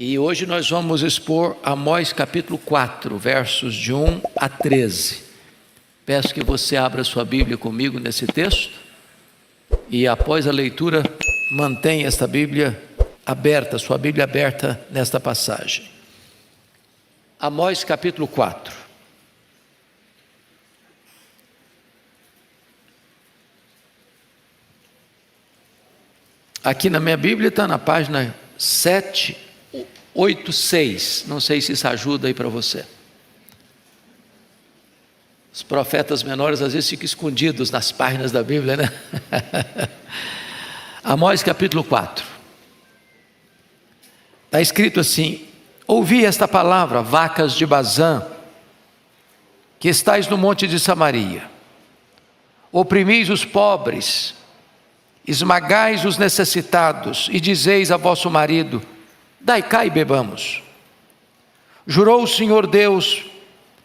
E hoje nós vamos expor Amós capítulo 4, versos de 1 a 13. Peço que você abra sua Bíblia comigo nesse texto e após a leitura mantenha esta Bíblia aberta, sua Bíblia aberta nesta passagem. Amós capítulo 4. Aqui na minha Bíblia está na página 786, não sei se isso ajuda aí para você. Os profetas menores às vezes ficam escondidos nas páginas da Bíblia, né? Amós capítulo 4. Está escrito assim: ouvi esta palavra, vacas de Bazã, que estáis no monte de Samaria, oprimis os pobres, esmagais os necessitados, e dizeis a vosso marido: dai cá e bebamos. Jurou o Senhor Deus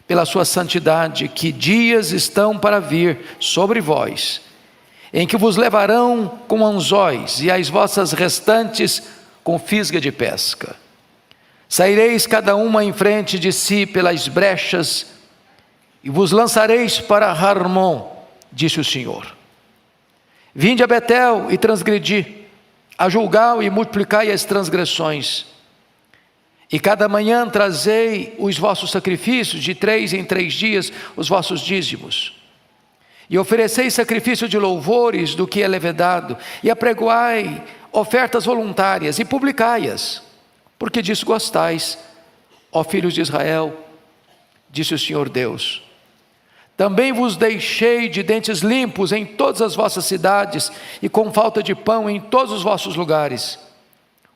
pela sua santidade, que dias estão para vir sobre vós, em que vos levarão com anzóis, e as vossas restantes com fisga de pesca. Saireis cada uma em frente de si pelas brechas, e vos lançareis para Harmon, disse o Senhor. Vinde a Betel e transgredi, a Gilgal e multiplicai as transgressões. E cada manhã trazei os vossos sacrifícios, de 3 em 3 dias os vossos dízimos. E ofereceis sacrifício de louvores do que é levedado, e apregoai ofertas voluntárias, e publicai-as, porque disso gostais, ó filhos de Israel, disse o Senhor Deus. Também vos deixei de dentes limpos em todas as vossas cidades, e com falta de pão em todos os vossos lugares.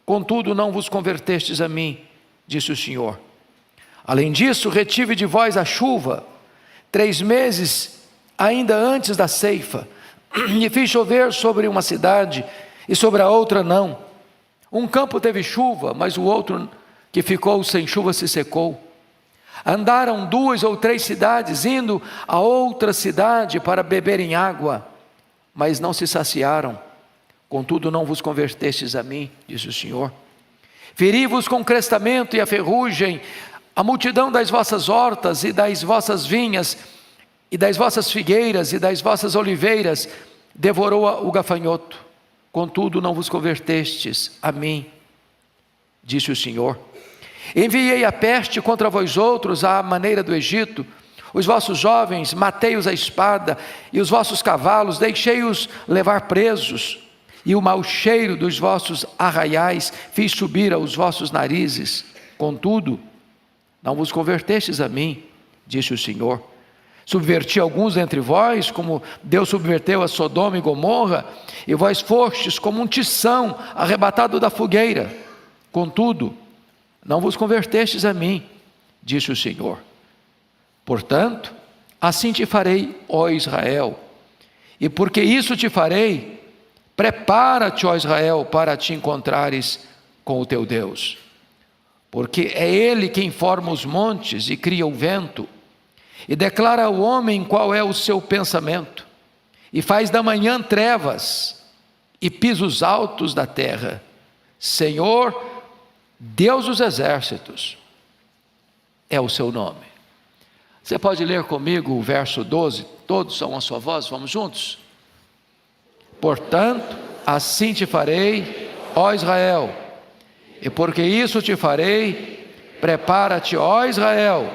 Contudo não vos convertestes a mim, disse o Senhor. Além disso, retive de vós a chuva, 3 meses ainda antes da ceifa, e fiz chover sobre uma cidade, e sobre a outra não. Um campo teve chuva, mas o outro que ficou sem chuva se secou. Andaram 2 ou 3 cidades, indo a outra cidade para beberem água, mas não se saciaram. Contudo não vos convertestes a mim, disse o Senhor. Feri-vos com crestamento e a ferrugem, a multidão das vossas hortas e das vossas vinhas, e das vossas figueiras e das vossas oliveiras, devorou o gafanhoto. Contudo não vos convertestes a mim, disse o Senhor. Enviei a peste contra vós outros à maneira do Egito, os vossos jovens matei-os à espada, e os vossos cavalos deixei-os levar presos, e o mau cheiro dos vossos arraiais fiz subir aos vossos narizes. Contudo, não vos convertestes a mim, disse o Senhor. Subverti alguns dentre vós, como Deus subverteu a Sodoma e Gomorra, e vós fostes como um tição arrebatado da fogueira. Contudo, não vos convertestes a mim, disse o Senhor. Portanto, assim te farei, ó Israel, e porque isso te farei, prepara-te, ó Israel, para te encontrares com o teu Deus. Porque é Ele quem forma os montes e cria o vento, e declara ao homem qual é o seu pensamento, e faz da manhã trevas, e pisos altos da terra. Senhor, Deus dos exércitos, é o seu nome. Você pode ler comigo o verso 12, todos são a sua voz, vamos juntos? Portanto, assim te farei, ó Israel, e porque isso te farei, prepara-te, ó Israel,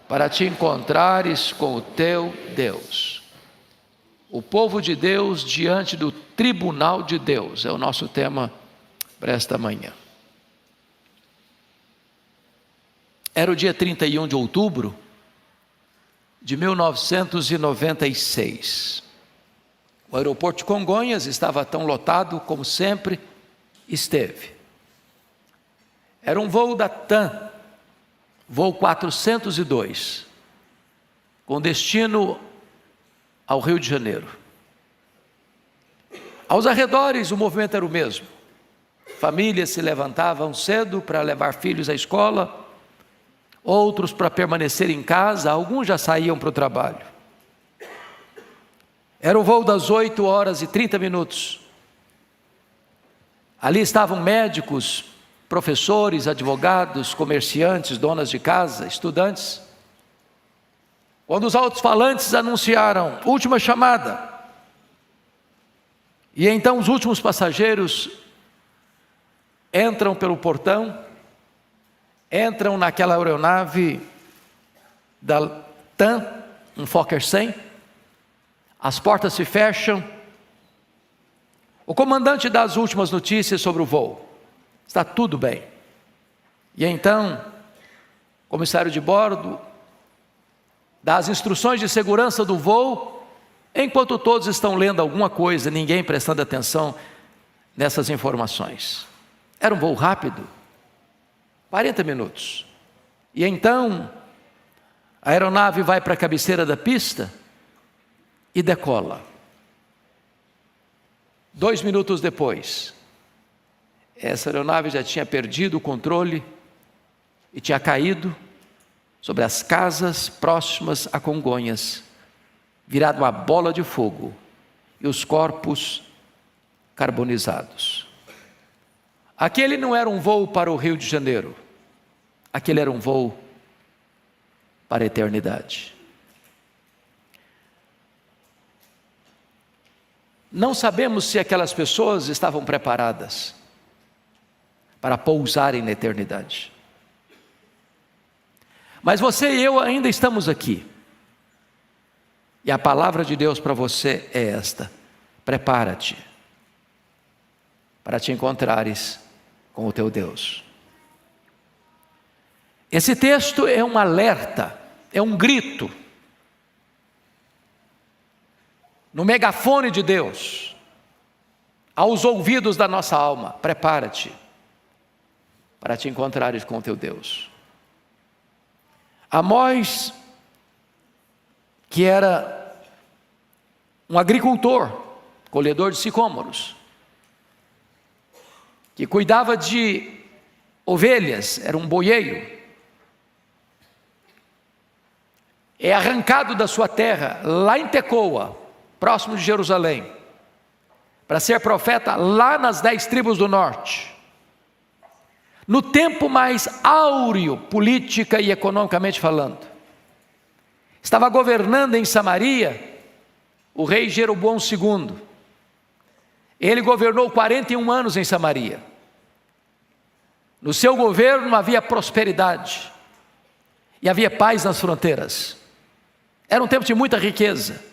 para te encontrares com o teu Deus. O povo de Deus diante do tribunal de Deus, é o nosso tema para esta manhã. Era o dia 31 de outubro de 1996. O aeroporto de Congonhas estava tão lotado como sempre esteve. Era um voo da TAM, voo 402, com destino ao Rio de Janeiro. Aos arredores o movimento era o mesmo. Famílias se levantavam cedo para levar filhos à escola, outros para permanecer em casa, alguns já saíam para o trabalho. Era o voo das 8h30. Ali estavam médicos professores, advogados, comerciantes, donas de casa, estudantes. Quando os alto-falantes anunciaram: última chamada. E então os últimos passageiros entram pelo portão, entram naquela aeronave da TAM, um Fokker 100, as portas se fecham, o comandante dá as últimas notícias sobre o voo, está tudo bem. E então, o comissário de bordo dá as instruções de segurança do voo, enquanto todos estão lendo alguma coisa, ninguém prestando atenção nessas informações. Era um voo rápido, 40 minutos. E então, a aeronave vai para a cabeceira da pista e decola. 2 minutos depois, essa aeronave já tinha perdido o controle e tinha caído sobre as casas próximas a Congonhas, virado uma bola de fogo, e os corpos carbonizados. Aquele não era um voo para o Rio de Janeiro, aquele era um voo para a eternidade. Não sabemos se aquelas pessoas estavam preparadas para pousarem na eternidade. Mas você e eu ainda estamos aqui. E a palavra de Deus para você é esta: prepara-te para te encontrares com o teu Deus. Esse texto é um alerta, é um grito no megafone de Deus aos ouvidos da nossa alma: prepara-te para te encontrares com o teu Deus. Amós, que era um agricultor, colhedor de sicômoros, que cuidava de ovelhas, era um boieiro, é arrancado da sua terra, lá em Tecoa, próximo de Jerusalém, para ser profeta lá nas 10 tribos do norte. No tempo mais áureo, política e economicamente falando. Estava governando em Samaria o rei Jeroboão II. Ele governou 41 anos em Samaria. No seu governo havia prosperidade e havia paz nas fronteiras. Era um tempo de muita riqueza.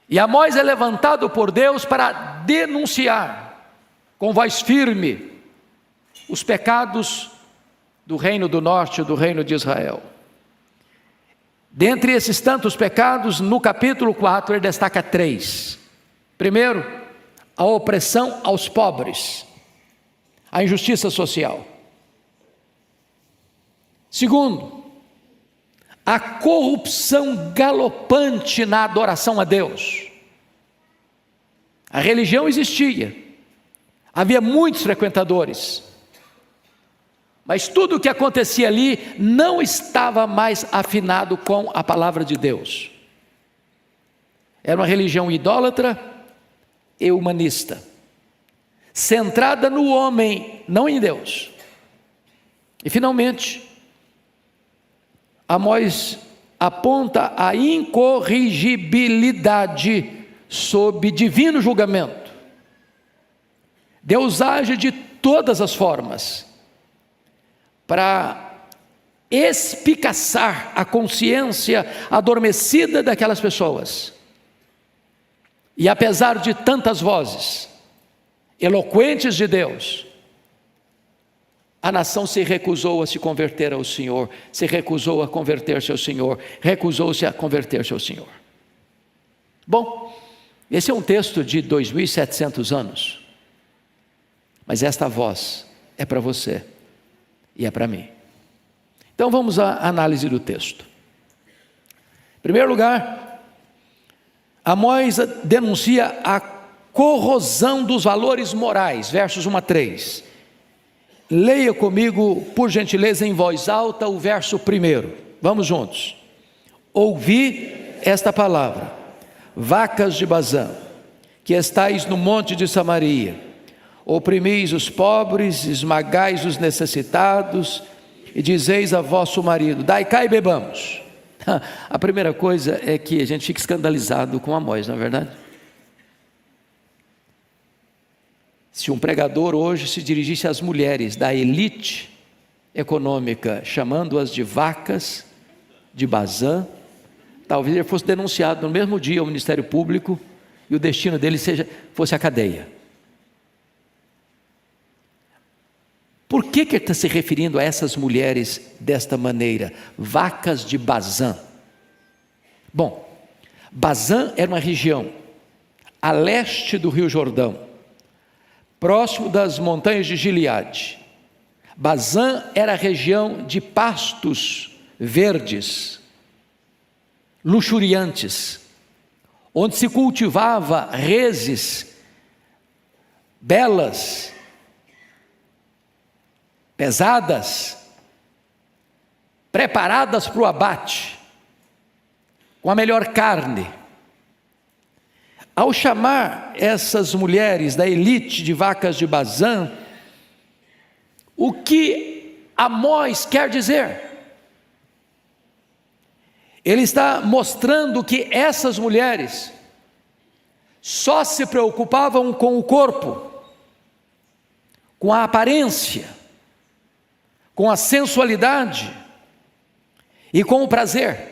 E Amós é levantado por Deus para denunciar com voz firme os pecados do reino do norte, do reino de Israel. Dentre esses tantos pecados, no capítulo 4 ele destaca 3. Primeiro, a opressão aos pobres, a injustiça social. Segundo, a corrupção galopante na adoração a Deus. A religião existia, havia muitos frequentadores, mas tudo o que acontecia ali não estava mais afinado com a palavra de Deus. Era uma religião idólatra e humanista, centrada no homem, não em Deus. E finalmente, Amós aponta a incorrigibilidade sob divino julgamento. Deus age de todas as formas para espicaçar a consciência adormecida daquelas pessoas. E apesar de tantas vozes eloquentes de Deus, a nação se recusou a se converter ao Senhor, se recusou a converter-se ao Senhor, recusou-se a converter-se ao Senhor. Bom, esse é um texto de 2.700 anos, mas esta voz é para você e é para mim. Então vamos à análise do texto. Em primeiro lugar, Amós denuncia a corrosão dos valores morais, versos 1 a 3. Leia comigo, por gentileza, em voz alta, o verso 1. Vamos juntos. Ouvi esta palavra: vacas de Bazã, que estais no monte de Samaria, oprimis os pobres, esmagais os necessitados, e dizeis a vosso marido: dai cá e bebamos. A primeira coisa é que a gente fica escandalizado com Amós, não é verdade? Se um pregador hoje se dirigisse às mulheres da elite econômica, chamando-as de vacas de Bazã, talvez ele fosse denunciado no mesmo dia ao Ministério Público e o destino dele fosse a cadeia. Por que ele está se referindo a essas mulheres desta maneira? Vacas de Bazã. Bom, Bazã era uma região a leste do Rio Jordão, próximo das montanhas de Gileade. Bazã era a região de pastos verdes, luxuriantes, onde se cultivava reses belas, pesadas, preparadas para o abate, com a melhor carne. Ao chamar essas mulheres da elite de vacas de Bazã, o que Amós quer dizer? Ele está mostrando que essas mulheres só se preocupavam com o corpo, com a aparência, com a sensualidade e com o prazer.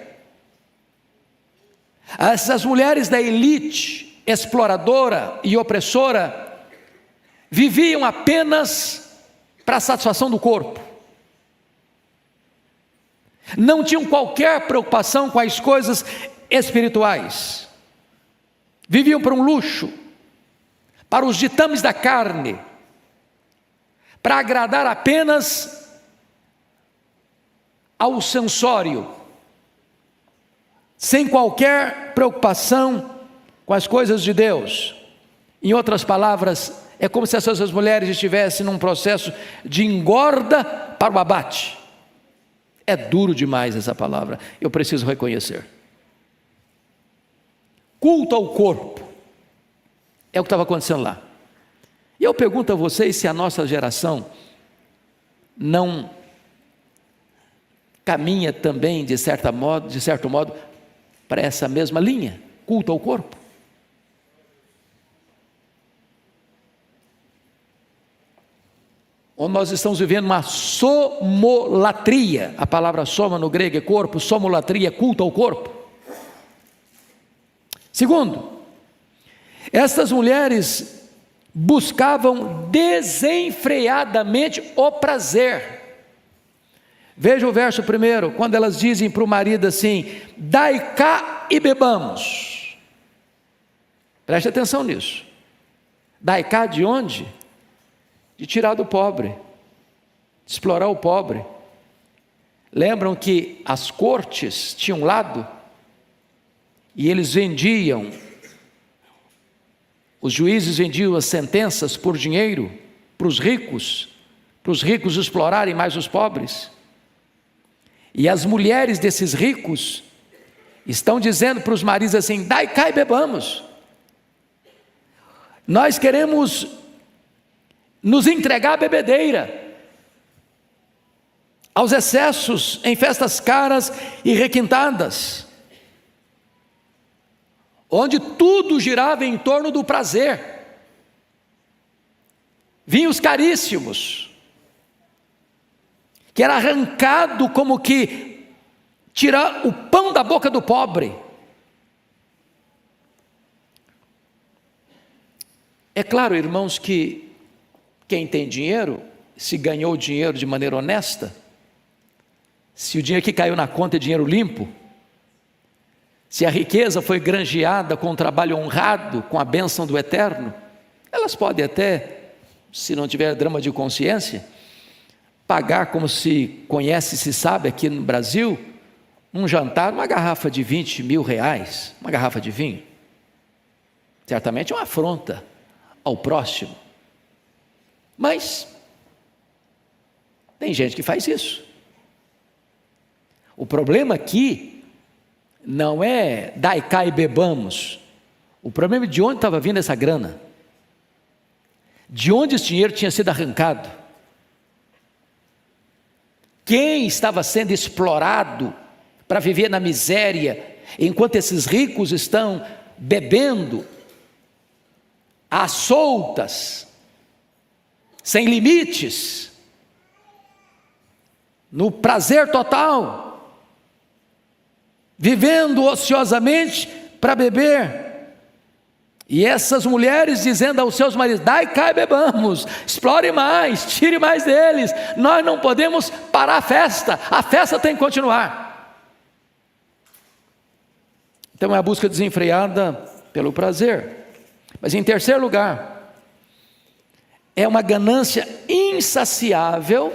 Essas mulheres da elite exploradora e opressora viviam apenas para a satisfação do corpo. Não tinham qualquer preocupação com as coisas espirituais. Viviam para um luxo, para os ditames da carne, para agradar apenas ao sensório, sem qualquer preocupação com as coisas de Deus. Em outras palavras, é como se essas mulheres estivessem num processo de engorda para o abate. É duro demais essa palavra, eu preciso reconhecer. Culto ao corpo, é o que estava acontecendo lá. E eu pergunto a vocês se a nossa geração não caminha também, de certo modo, para essa mesma linha, culto ao corpo. Onde nós estamos vivendo uma somolatria, a palavra soma no grego é corpo, somolatria é culto ao corpo. Segundo, essas mulheres buscavam desenfreadamente o prazer. Veja o verso primeiro, quando elas dizem para o marido assim: dai cá e bebamos. Preste atenção nisso. Dai cá de onde? De tirar do pobre, de explorar o pobre. Lembram que as cortes tinham um lado, e eles vendiam, os juízes vendiam as sentenças por dinheiro, para os ricos explorarem mais os pobres. E as mulheres desses ricos estão dizendo para os maridos assim: dai cá e bebamos. Nós queremos nos entregar à bebedeira, aos excessos em festas caras e requintadas, onde tudo girava em torno do prazer. Vinhos caríssimos, que era arrancado como que tirar o pão da boca do pobre. É claro, irmãos, que quem tem dinheiro, se ganhou dinheiro de maneira honesta, se o dinheiro que caiu na conta é dinheiro limpo, se a riqueza foi granjeada com um trabalho honrado, com a bênção do Eterno, elas podem até, se não tiver drama de consciência, pagar, como se conhece e se sabe aqui no Brasil, um jantar, uma garrafa de 20 mil reais, uma garrafa de vinho. Certamente é uma afronta ao próximo. Mas tem gente que faz isso. O problema aqui não é dai cá e bebamos. O problema é de onde estava vindo essa grana. de onde esse dinheiro tinha sido arrancado, quem estava sendo explorado para viver na miséria, enquanto esses ricos estão bebendo às soltas, sem limites, no prazer total, vivendo ociosamente para beber. E essas mulheres dizendo aos seus maridos: dai cá e bebamos, explore mais, tire mais deles, nós não podemos parar a festa tem que continuar. Então é a busca desenfreada pelo prazer. Mas em terceiro lugar, é uma ganância insaciável,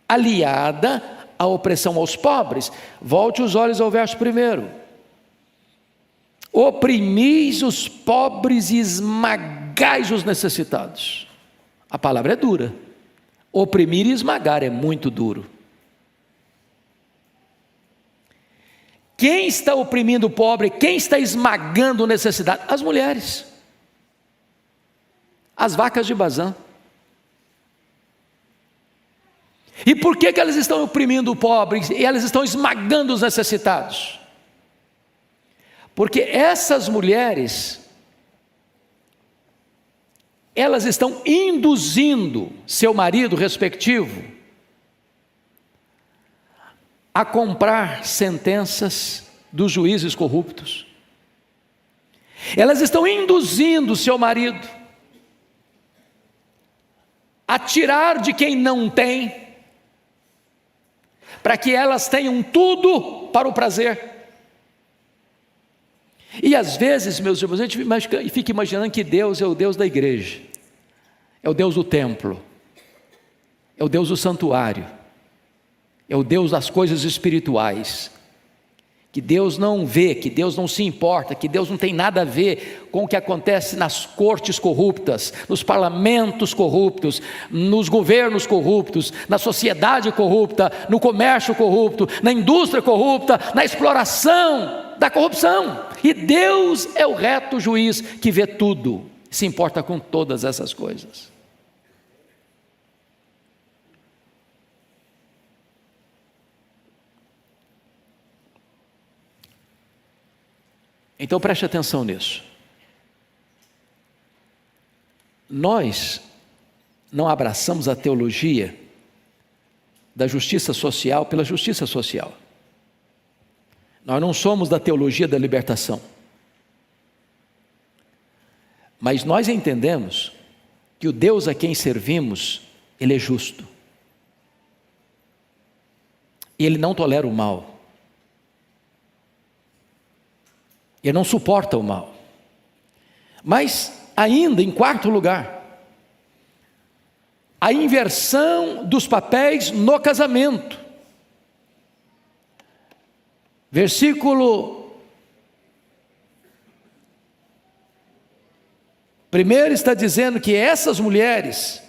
aliada à opressão aos pobres. Volte os olhos ao verso 1. Oprimis os pobres e esmagais os necessitados. A palavra é dura. Oprimir e esmagar é muito duro. Quem está oprimindo o pobre? Quem está esmagando o necessitado? As mulheres. As vacas de Bazã. E por que elas estão oprimindo o pobre e elas estão esmagando os necessitados? Porque essas mulheres, elas estão induzindo seu marido respectivo a comprar sentenças dos juízes corruptos. Elas estão induzindo seu marido a tirar de quem não tem, para que elas tenham tudo para o prazer. E às vezes, meus irmãos, a gente fica imaginando que Deus é o Deus da igreja, é o Deus do templo, é o Deus do santuário, é o Deus das coisas espirituais, que Deus não vê, que Deus não se importa, que Deus não tem nada a ver com o que acontece nas cortes corruptas, nos parlamentos corruptos, nos governos corruptos, na sociedade corrupta, no comércio corrupto, na indústria corrupta, na exploração da corrupção. E Deus é o reto juiz que vê tudo, se importa com todas essas coisas. Então preste atenção nisso. Nós não abraçamos a teologia da justiça social pela justiça social. Nós não somos da teologia da libertação. Mas nós entendemos que o Deus a quem servimos, Ele é justo. E Ele não tolera o mal. Ele não suporta o mal. Mas ainda, em quarto lugar, a inversão dos papéis no casamento. Versículo 1 está dizendo que essas mulheres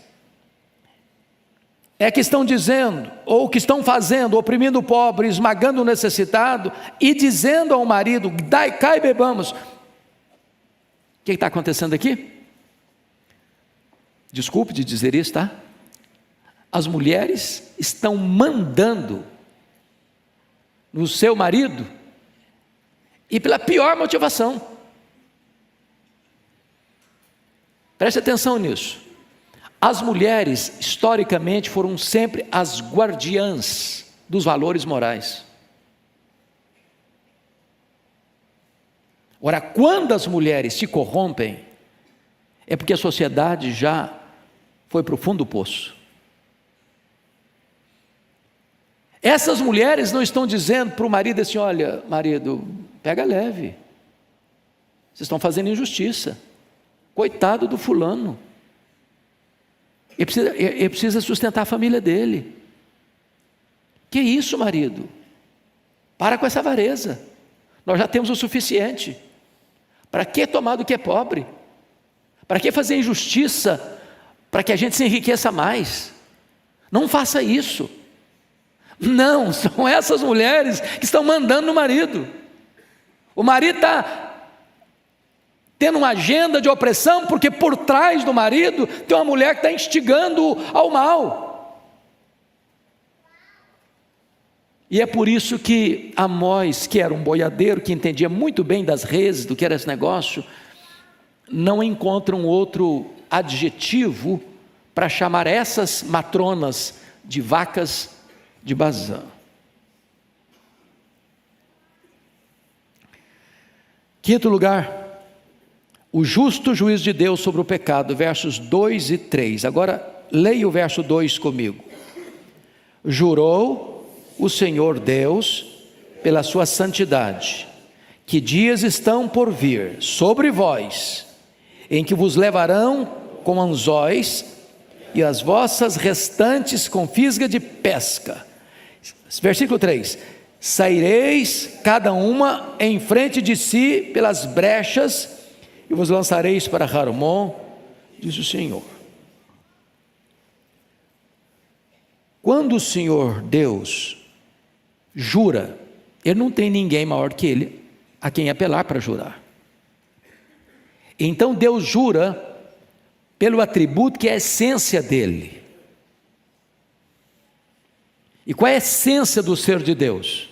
é que estão dizendo, ou que estão fazendo, oprimindo o pobre, esmagando o necessitado, e dizendo ao marido: dai cá e bebamos. O que está acontecendo aqui? Desculpe de dizer isso, tá? As mulheres estão mandando no seu marido, e pela pior motivação. Preste atenção nisso. As mulheres, historicamente, foram sempre as guardiãs dos valores morais. Ora, quando as mulheres se corrompem, é porque a sociedade já foi para o fundo do poço. Essas mulheres não estão dizendo para o marido assim: olha, marido, pega leve, vocês estão fazendo injustiça, coitado do fulano, ele precisa sustentar a família dele. Que isso, marido? Para com essa avareza, nós já temos o suficiente. Para que tomar do que é pobre? Para que fazer injustiça para que a gente se enriqueça mais? Não faça isso. Não, são essas mulheres que estão mandando no marido. O marido está tendo uma agenda de opressão, porque por trás do marido tem uma mulher que está instigando ao mal. E é por isso que Amós, que era um boiadeiro, que entendia muito bem das reses, do que era esse negócio, não encontra um outro adjetivo para chamar essas matronas de vacas de Bazã. Quinto lugar, o justo juízo de Deus sobre o pecado, versos 2 e 3. Agora, leia o verso 2 comigo. Jurou o Senhor Deus, pela sua santidade, que dias estão por vir sobre vós, em que vos levarão com anzóis, e as vossas restantes com fisga de pesca. Versículo 3. Saireis cada uma em frente de si pelas brechas, e vos lançareis para Harmon, diz o Senhor. Quando o Senhor Deus jura, Ele não tem ninguém maior que Ele a quem apelar para jurar. Então Deus jura pelo atributo que é a essência dEle. E qual é a essência do ser de Deus?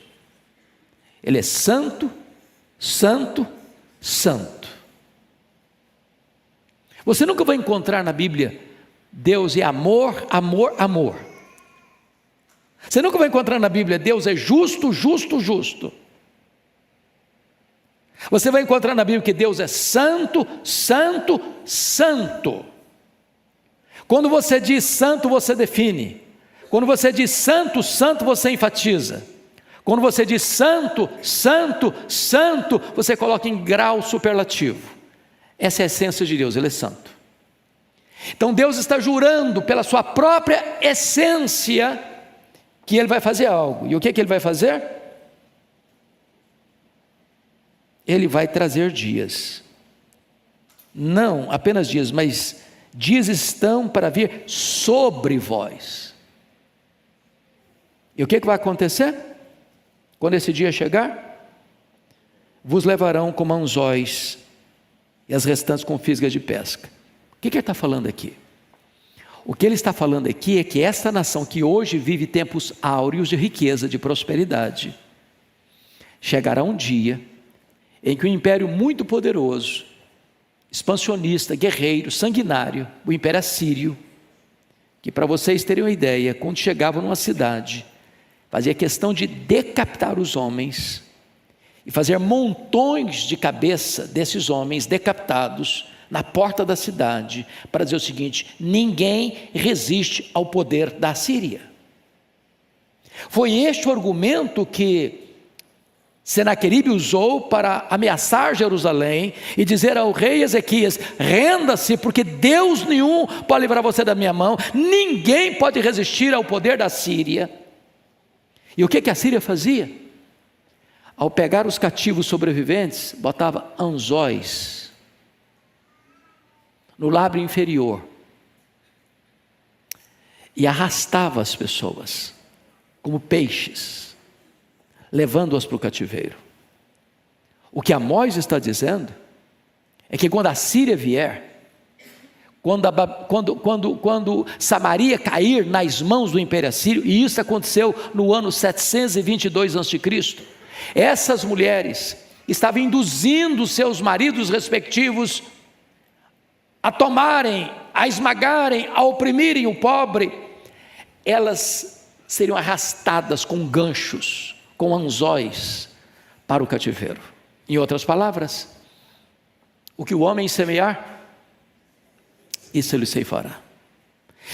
Ele é santo, santo, santo. Você nunca vai encontrar na Bíblia Deus é amor, amor, amor. Você nunca vai encontrar na Bíblia Deus é justo, justo, justo. Você vai encontrar na Bíblia que Deus é santo, santo, santo. Quando você diz santo, você define. Quando você diz santo, santo, você enfatiza. Quando você diz santo, santo, santo, você coloca em grau superlativo. Essa é a essência de Deus, Ele é santo. Então Deus está jurando pela sua própria essência que Ele vai fazer algo. E o que Ele vai fazer? Ele vai trazer dias. Não apenas dias, mas dias estão para vir sobre vós. E o que vai acontecer? Quando esse dia chegar, vos levarão como anzóis, e as restantes com fisgas de pesca. O que ele está falando aqui? O que ele está falando aqui é que esta nação que hoje vive tempos áureos de riqueza, de prosperidade, chegará um dia em que um império muito poderoso, expansionista, guerreiro, sanguinário, o império assírio, que para vocês terem uma ideia, quando chegava numa cidade, fazia questão de decapitar os homens e fazer montões de cabeça desses homens decapitados na porta da cidade, para dizer o seguinte: ninguém resiste ao poder da Síria. Foi este o argumento que Senaqueribe usou para ameaçar Jerusalém e dizer ao rei Ezequias: renda-se, porque Deus nenhum pode livrar você da minha mão, ninguém pode resistir ao poder da Síria. E o que a Síria fazia? Ao pegar os cativos sobreviventes, botava anzóis no lábio inferior e arrastava as pessoas como peixes, levando-as para o cativeiro. O que Amós está dizendo é que quando a Síria vier, quando Samaria cair nas mãos do Império Assírio, e isso aconteceu no ano 722 a.C., essas mulheres estavam induzindo seus maridos respectivos a tomarem, a esmagarem, a oprimirem o pobre. Elas seriam arrastadas com ganchos, com anzóis para o cativeiro. Em outras palavras, o que o homem semear, isso ele ceifará.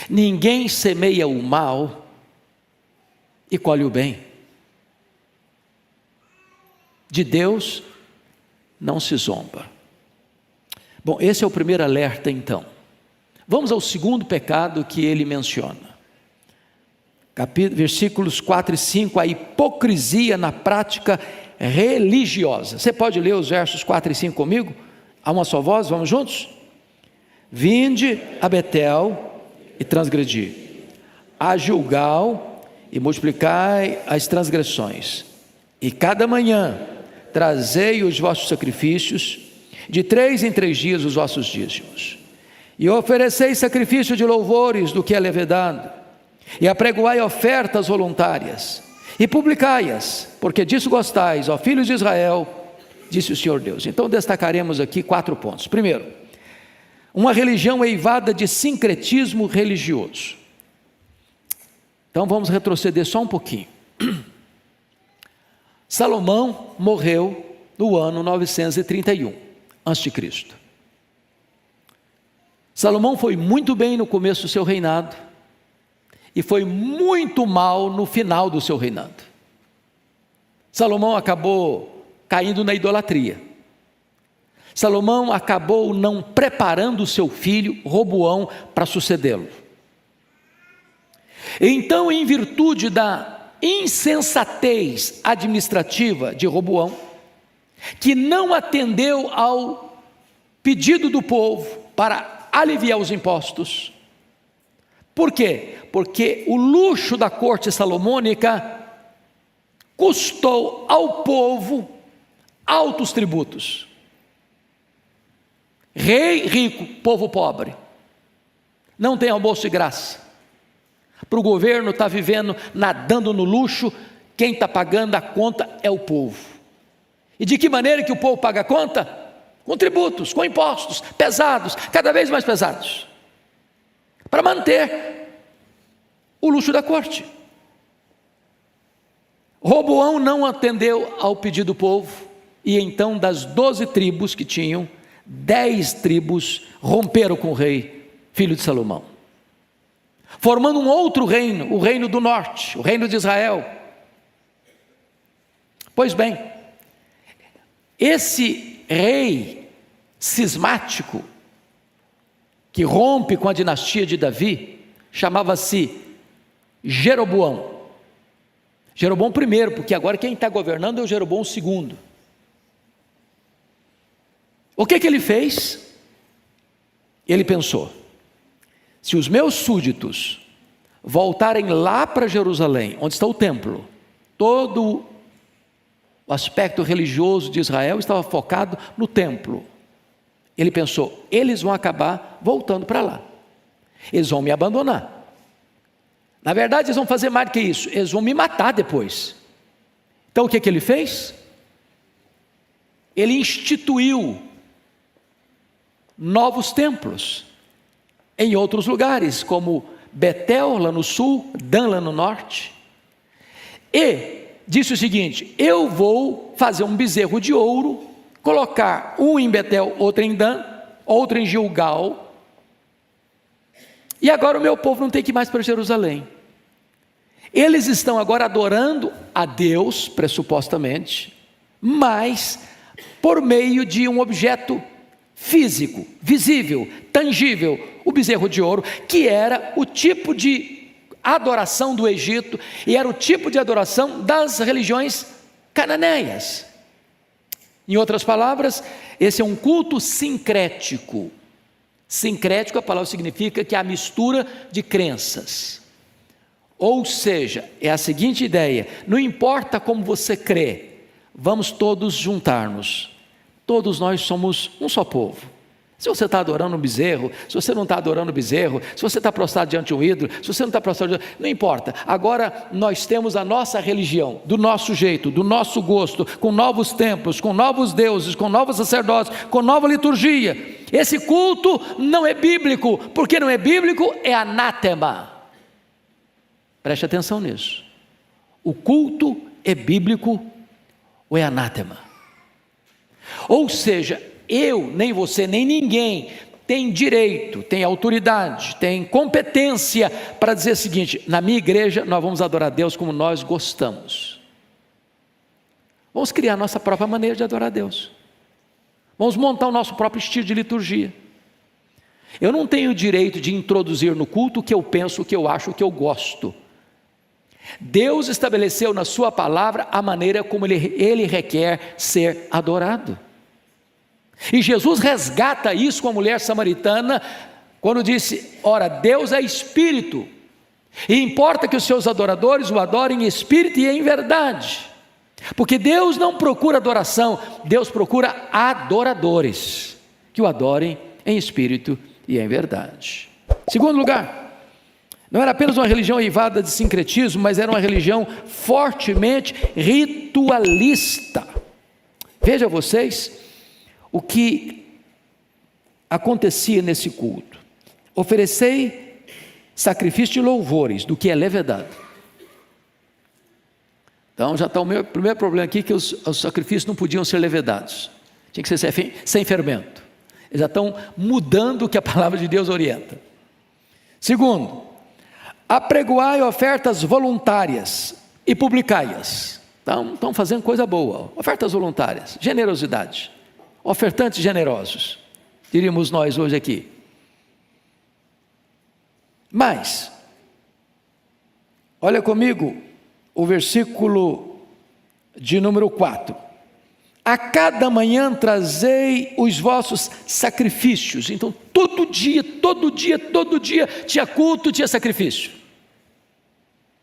Ninguém semeia o mal e colhe o bem. De Deus não se zomba. Bom, esse é o primeiro alerta então. Vamos ao segundo pecado que ele menciona. Versículos 4 e 5, a hipocrisia na prática religiosa. Você pode ler os versos 4 e 5 comigo? A uma só voz, vamos juntos? Vinde a Betel e transgredi, a Gilgal e multiplicai as transgressões, e cada manhã trazei os vossos sacrifícios, de 3 em 3 dias os vossos dízimos. E ofereceis sacrifício de louvores do que é levedado, e apregoai ofertas voluntárias, e publicai-as, porque disso gostais, ó filhos de Israel, disse o Senhor Deus. Então destacaremos aqui 4 pontos. Primeiro, uma religião eivada de sincretismo religioso. Então vamos retroceder só um pouquinho. Salomão morreu no ano 931 a.C. Salomão foi muito bem no começo do seu reinado e foi muito mal no final do seu reinado. Salomão acabou caindo na idolatria. Salomão acabou não preparando o seu filho Roboão para sucedê-lo. Então, em virtude da insensatez administrativa de Roboão, que não atendeu ao pedido do povo para aliviar os impostos. Por quê? Porque o luxo da corte salomônica custou ao povo altos tributos. Rei rico, povo pobre, não tem almoço de graça. Para o governo estar vivendo, nadando no luxo, quem está pagando a conta é o povo. E de que maneira que o povo paga a conta? Com tributos, com impostos pesados, cada vez mais pesados, para manter o luxo da corte. Roboão não atendeu ao pedido do povo, e então das 12 tribos que tinham, 10 tribos romperam com o rei, filho de Salomão, formando um outro reino, o reino do norte, o reino de Israel. Pois bem, esse rei cismático, que rompe com a dinastia de Davi, chamava-se Jeroboão. Jeroboão I, porque agora quem está governando é o Jeroboão II. O que ele fez? Ele pensou: se os meus súditos voltarem lá para Jerusalém, onde está o templo, todo o aspecto religioso de Israel estava focado no templo. Ele pensou: eles vão acabar voltando para lá, eles vão me abandonar. Na verdade, eles vão fazer mais do que isso, eles vão me matar depois. Então o que ele fez? Ele instituiu novos templos em outros lugares, como Betel lá no sul, Dan lá no norte, e disse o seguinte: eu vou fazer um bezerro de ouro, colocar um em Betel, outro em Dan, outro em Gilgal, e agora o meu povo não tem que ir mais para Jerusalém. Eles estão agora adorando a Deus, pressupostamente, mas por meio de um objeto físico, visível, tangível, o bezerro de ouro, que era o tipo de adoração do Egito e era o tipo de adoração das religiões cananeias. Em outras palavras, esse é um culto sincrético. Sincrético, a palavra significa que é a mistura de crenças. Ou seja, é a seguinte ideia: não importa como você crê, vamos todos juntar-nos. Todos nós somos um só povo. Se você está adorando um bezerro, se você não está adorando um bezerro, se você está prostrado diante de um ídolo, se você não está prostrado diante, não importa. Agora nós temos a nossa religião, do nosso jeito, do nosso gosto, com novos templos, com novos deuses, com novos sacerdotes, com nova liturgia. Esse culto não é bíblico. Porque não é bíblico, é anátema. Preste atenção nisso. O culto é bíblico ou é anátema? Ou seja, eu, nem você, nem ninguém tem direito, tem autoridade, tem competência para dizer o seguinte: na minha igreja nós vamos adorar a Deus como nós gostamos. Vamos criar a nossa própria maneira de adorar a Deus. Vamos montar o nosso próprio estilo de liturgia. Eu não tenho o direito de introduzir no culto o que eu penso, o que eu acho, o que eu gosto. Deus estabeleceu na sua palavra a maneira como Ele requer ser adorado. E Jesus resgata isso com a mulher samaritana, quando disse: ora, Deus é espírito, e importa que os seus adoradores o adorem em espírito e em verdade. Porque Deus não procura adoração, Deus procura adoradores, que o adorem em espírito e em verdade. Segundo lugar, não era apenas uma religião eivada de sincretismo, mas era uma religião fortemente ritualista. Veja vocês o que acontecia nesse culto. Oferecei sacrifício de louvores, do que é levedado. Então já está o meu primeiro problema aqui, que os sacrifícios não podiam ser levedados. Tinha que ser sem fermento. Eles já estão mudando o que a palavra de Deus orienta. Segundo, apregoai ofertas voluntárias e publicai-as. Então, estão fazendo coisa boa. Ofertas voluntárias, generosidade. Ofertantes generosos, diríamos nós hoje aqui. Mas, olha comigo o versículo de número 4. A cada manhã trazei os vossos sacrifícios. Então todo dia tinha culto, tinha sacrifício.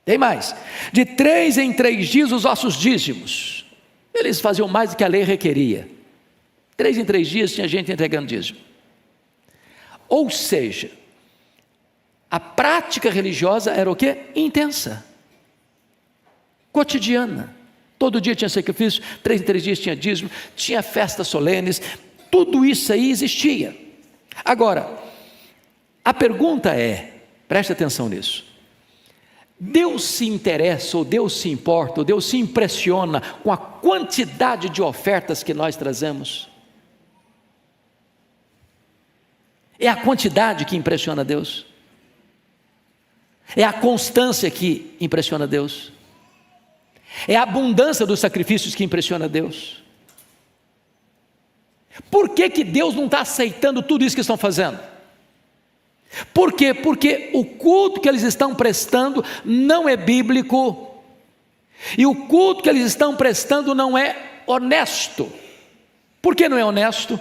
Tem mais, de 3 em 3 dias os vossos dízimos. Eles faziam mais do que a lei requeria. 3 em 3 dias tinha gente entregando dízimo. Ou seja, a prática religiosa era o quê? Intensa, cotidiana. Todo dia tinha sacrifício, 3 em 3 dias tinha dízimo, tinha festas solenes, tudo isso aí existia. Agora, a pergunta é, preste atenção nisso, Deus se interessa, ou Deus se importa, ou Deus se impressiona com a quantidade de ofertas que nós trazemos? É a quantidade que impressiona Deus? É a constância que impressiona Deus? É a abundância dos sacrifícios que impressiona Deus? Por que Deus não está aceitando tudo isso que estão fazendo? Por quê? Porque o culto que eles estão prestando não é bíblico, e o culto que eles estão prestando não é honesto. Por que não é honesto?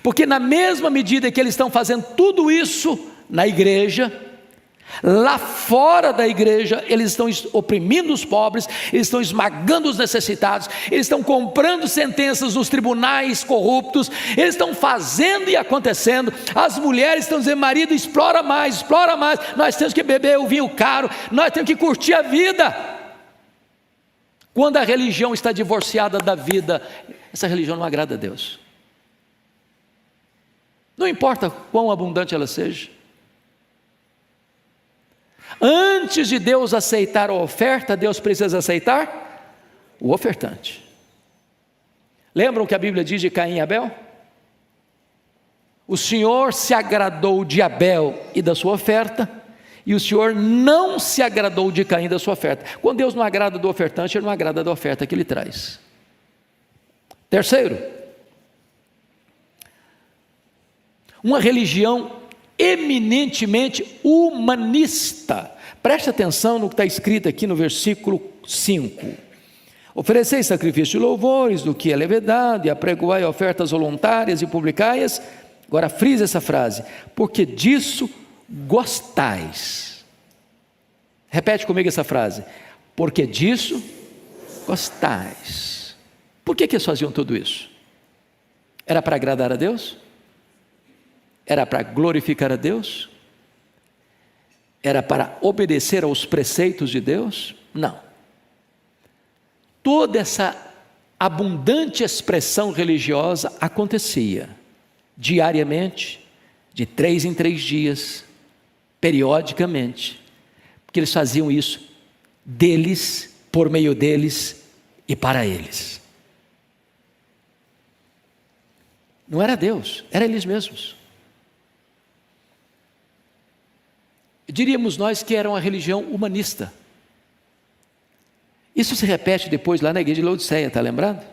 Porque na mesma medida que eles estão fazendo tudo isso na igreja, lá fora da igreja, eles estão oprimindo os pobres, eles estão esmagando os necessitados, eles estão comprando sentenças nos tribunais corruptos, eles estão fazendo e acontecendo. As mulheres estão dizendo: marido, explora mais, nós temos que beber o vinho caro, nós temos que curtir a vida. Quando a religião está divorciada da vida, essa religião não agrada a Deus. Não importa quão abundante ela seja. Antes de Deus aceitar a oferta, Deus precisa aceitar o ofertante. Lembram que a Bíblia diz de Caim e Abel? O Senhor se agradou de Abel e da sua oferta, e o Senhor não se agradou de Caim e da sua oferta. Quando Deus não agrada do ofertante, Ele não agrada da oferta que Ele traz. Terceiro, uma religião eminentemente humanista. Preste atenção no que está escrito aqui no versículo 5. Ofereceis sacrifício de louvores, do que é levedado, e apregoai ofertas voluntárias e publicai-as. Agora frisa essa frase: porque disso gostais. Repete comigo essa frase: porque disso gostais. Por que eles faziam tudo isso? Era para agradar a Deus? Era para glorificar a Deus? Era para obedecer aos preceitos de Deus? Não. Toda essa abundante expressão religiosa acontecia diariamente, de 3 em 3 dias, periodicamente, porque eles faziam isso deles, por meio deles e para eles. Não era Deus, era eles mesmos. Diríamos nós que era uma religião humanista. Isso se repete depois lá na igreja de Laodiceia, está lembrado?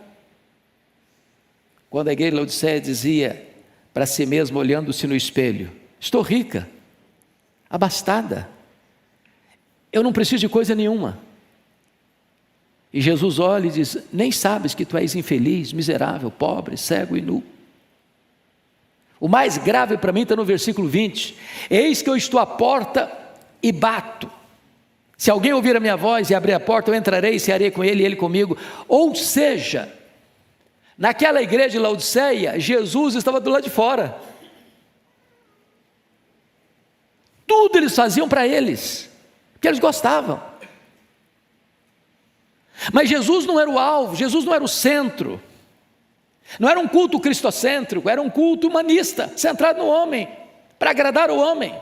Quando a igreja de Laodiceia dizia para si mesma, olhando-se no espelho: estou rica, abastada, eu não preciso de coisa nenhuma. E Jesus olha e diz: nem sabes que tu és infeliz, miserável, pobre, cego e nu? O mais grave para mim está no versículo 20: eis que eu estou à porta e bato. Se alguém ouvir a minha voz e abrir a porta, eu entrarei e cearei com ele e ele comigo. Ou seja, naquela igreja de Laodiceia, Jesus estava do lado de fora. Tudo eles faziam para eles, porque eles gostavam. Mas Jesus não era o alvo, Jesus não era o centro. Não era um culto cristocêntrico, era um culto humanista, centrado no homem, para agradar o homem.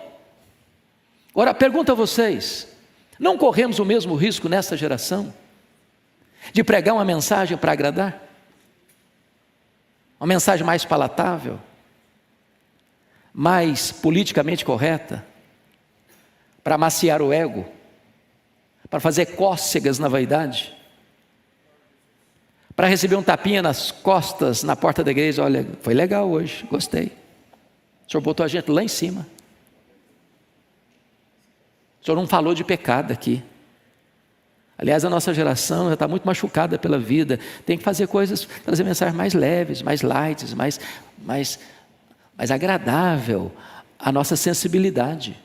Ora, pergunto a vocês, não corremos o mesmo risco nessa geração de pregar uma mensagem para agradar? Uma mensagem mais palatável, mais politicamente correta, para amaciar o ego, para fazer cócegas na vaidade, para receber um tapinha nas costas na porta da igreja? Olha, foi legal hoje, gostei. O senhor botou a gente lá em cima. O senhor não falou de pecado aqui. Aliás, a nossa geração já está muito machucada pela vida. Tem que fazer coisas, trazer mensagens mais leves, mais light, mais agradável à nossa sensibilidade.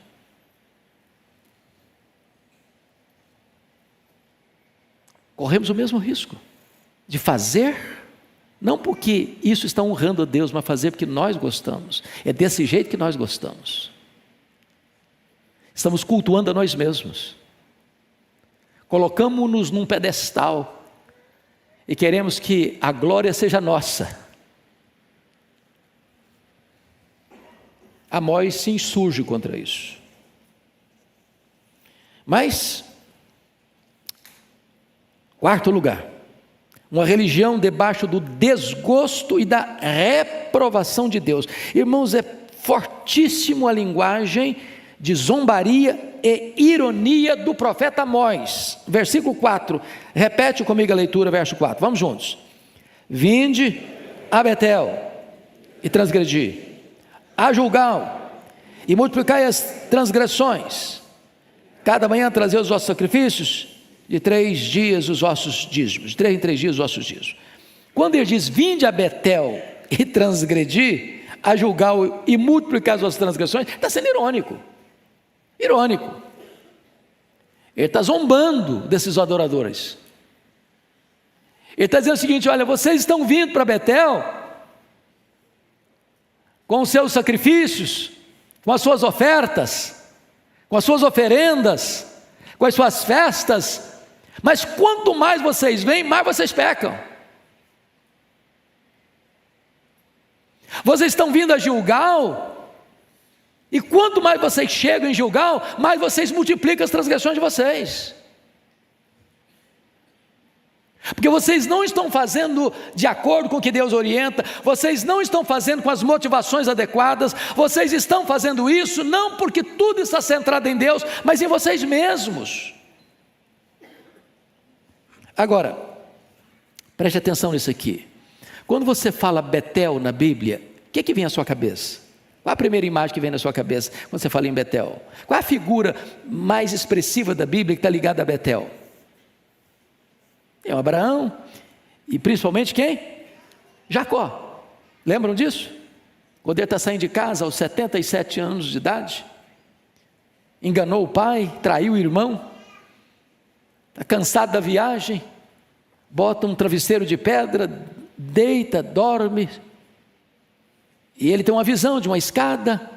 Corremos o mesmo risco de fazer, não porque isso está honrando a Deus, mas fazer porque nós gostamos. É desse jeito que nós gostamos. Estamos cultuando a nós mesmos. Colocamos-nos num pedestal e queremos que a glória seja nossa. Amós se insurge contra isso. Mas, quarto lugar, uma religião debaixo do desgosto e da reprovação de Deus. Irmãos, é fortíssimo a linguagem de zombaria e ironia do profeta Amós. Versículo 4, repete comigo a leitura, verso 4, vamos juntos. Vinde a Betel e transgredi, a Gilgal e multiplicai as transgressões, cada manhã trazei os vossos sacrifícios, de 3 dias os vossos dízimos, de 3 em 3 dias os vossos dízimos. Quando ele diz, vinde a Betel e transgredi, a Gilgal e multiplicar as vossas transgressões, está sendo irônico. Irônico. Ele está zombando desses adoradores. Ele está dizendo o seguinte: olha, vocês estão vindo para Betel com os seus sacrifícios, com as suas ofertas, com as suas oferendas, com as suas festas, mas quanto mais vocês vêm, mais vocês pecam. Vocês estão vindo a Gilgal, e quanto mais vocês chegam em Gilgal, mais vocês multiplicam as transgressões de vocês. Porque vocês não estão fazendo de acordo com o que Deus orienta, vocês não estão fazendo com as motivações adequadas, vocês estão fazendo isso não porque tudo está centrado em Deus, mas em vocês mesmos. Agora, preste atenção nisso aqui. Quando você fala Betel na Bíblia, o que vem à sua cabeça? Qual a primeira imagem que vem na sua cabeça quando você fala em Betel? Qual a figura mais expressiva da Bíblia que está ligada a Betel? É o Abraão, e principalmente quem? Jacó. Lembram disso? Quando ele está saindo de casa aos 77 anos de idade, enganou o pai, traiu o irmão, está cansado da viagem, bota um travesseiro de pedra, deita, dorme, e ele tem uma visão de uma escada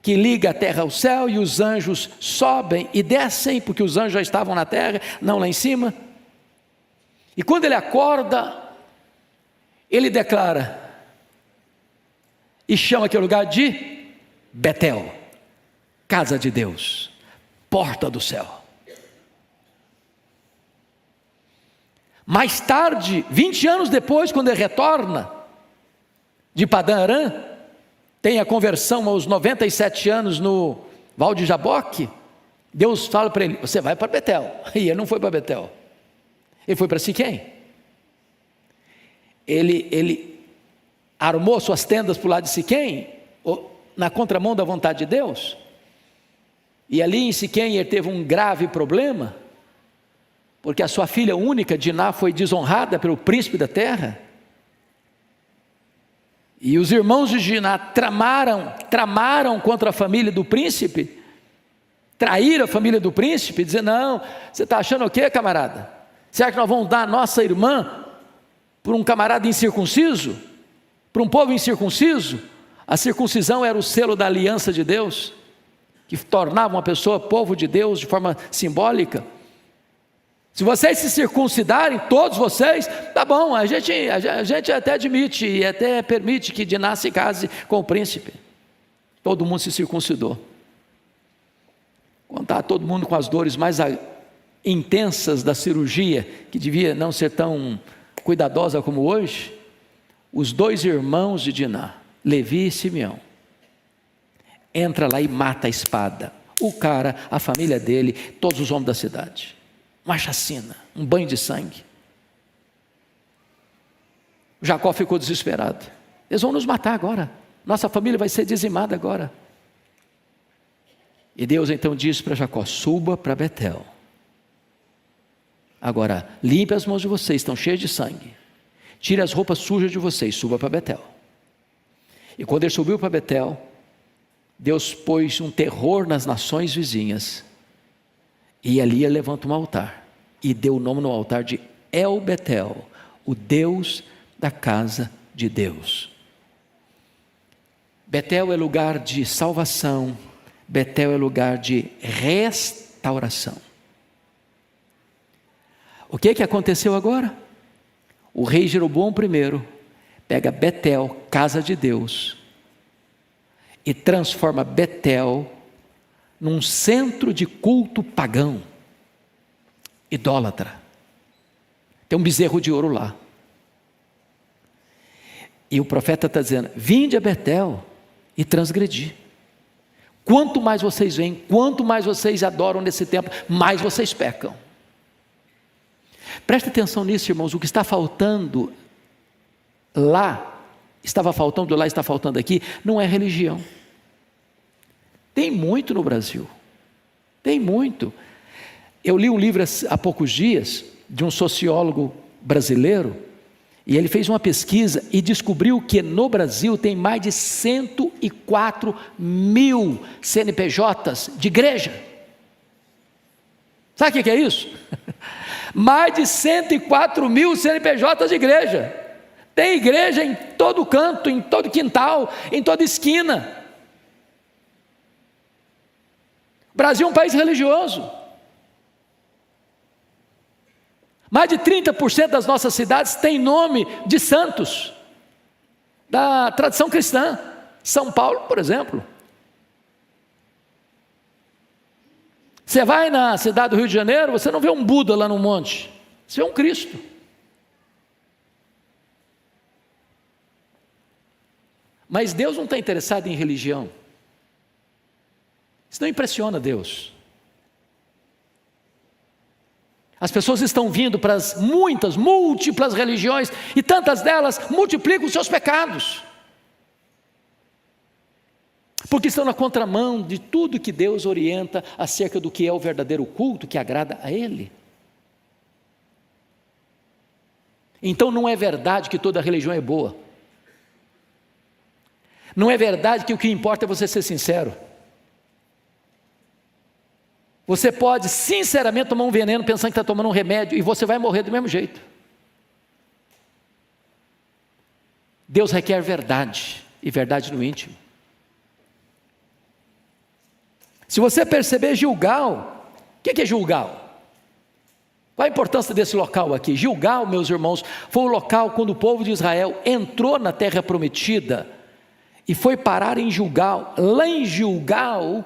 que liga a terra ao céu, e os anjos sobem e descem, porque os anjos já estavam na terra, não lá em cima. E quando ele acorda, ele declara, e chama aquele lugar de Betel, casa de Deus, porta do céu. Mais tarde, 20 anos depois, quando ele retorna de Padã Arã, tem a conversão aos 97 anos no Val de Jaboque, Deus fala para ele, você vai para Betel. E ele não foi para Betel, ele foi para Siquém. Ele armou suas tendas para o lado de Siquém, na contramão da vontade de Deus, e ali em Siquém ele teve um grave problema, porque a sua filha única, Diná, foi desonrada pelo príncipe da terra, e os irmãos de Diná tramaram contra a família do príncipe, trair a família do príncipe, dizer: não, você está achando o quê, camarada? Será que nós vamos dar a nossa irmã por um camarada incircunciso? Para um povo incircunciso? A circuncisão era o selo da aliança de Deus, que tornava uma pessoa povo de Deus de forma simbólica. Se vocês se circuncidarem, todos vocês, tá bom, a gente até admite e até permite que Diná se case com o príncipe. Todo mundo se circuncidou. Quando estava todo mundo com as dores mais intensas da cirurgia, que devia não ser tão cuidadosa como hoje, os 2 irmãos de Diná, Levi e Simeão, entra lá e mata a espada. O cara, a família dele, todos os homens da cidade. Uma chacina, um banho de sangue. Jacó ficou desesperado. Eles vão nos matar agora. Nossa família vai ser dizimada agora. E Deus então disse para Jacó: suba para Betel. Agora, limpe as mãos de vocês, estão cheias de sangue. Tire as roupas sujas de vocês, suba para Betel. E quando ele subiu para Betel, Deus pôs um terror nas nações vizinhas. E ali ele levanta um altar, e deu o nome no altar de El Betel, o Deus da casa de Deus. Betel é lugar de salvação, Betel é lugar de restauração. O que aconteceu agora? O rei Jeroboão I pega Betel, casa de Deus, e transforma Betel num centro de culto pagão, idólatra. Tem um bezerro de ouro lá. E o profeta está dizendo: vinde a Betel e transgredi. Quanto mais vocês vêm, quanto mais vocês adoram nesse templo, mais vocês pecam. Preste atenção nisso, irmãos. O que está faltando lá, estava faltando lá, está faltando aqui, não é religião. Tem muito no Brasil, tem muito. Eu li um livro há poucos dias, de um sociólogo brasileiro, e ele fez uma pesquisa e descobriu que no Brasil tem mais de 104 mil CNPJs de igreja. Sabe o que é isso? Mais de 104 mil CNPJs de igreja. Tem igreja em todo canto, em todo quintal, em toda esquina. O Brasil é um país religioso. Mais de 30% das nossas cidades têm nome de santos da tradição cristã. São Paulo, por exemplo. Você vai na cidade do Rio de Janeiro, você não vê um Buda lá no monte, você vê um Cristo. Mas Deus não está interessado em religião. Isso não impressiona Deus. As pessoas estão vindo para as muitas, múltiplas religiões, e tantas delas multiplicam os seus pecados, porque estão na contramão de tudo que Deus orienta acerca do que é o verdadeiro culto, que agrada a Ele. Então não é verdade que toda religião é boa. Não é verdade que o que importa é você ser sincero. Você pode sinceramente tomar um veneno pensando que está tomando um remédio, e você vai morrer do mesmo jeito. Deus requer verdade, e verdade no íntimo. Se você perceber Gilgal, o que é Gilgal? Qual a importância desse local aqui? Gilgal, meus irmãos, foi o local quando o povo de Israel entrou na terra prometida e foi parar em Gilgal. Lá em Gilgal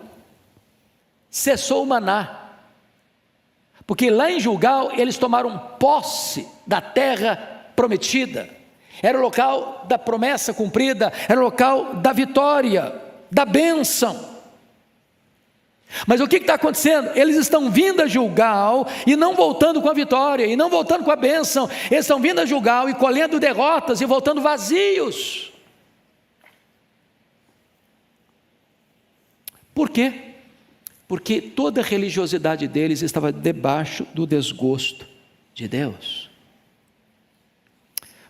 cessou o maná, porque lá em Gilgal eles tomaram posse da terra prometida. Era o local da promessa cumprida, era o local da vitória, da bênção. Mas o que está acontecendo? Eles estão vindo a Gilgal e não voltando com a vitória, e não voltando com a bênção. Eles estão vindo a Gilgal e colhendo derrotas e voltando vazios. Por quê? Porque toda a religiosidade deles estava debaixo do desgosto de Deus.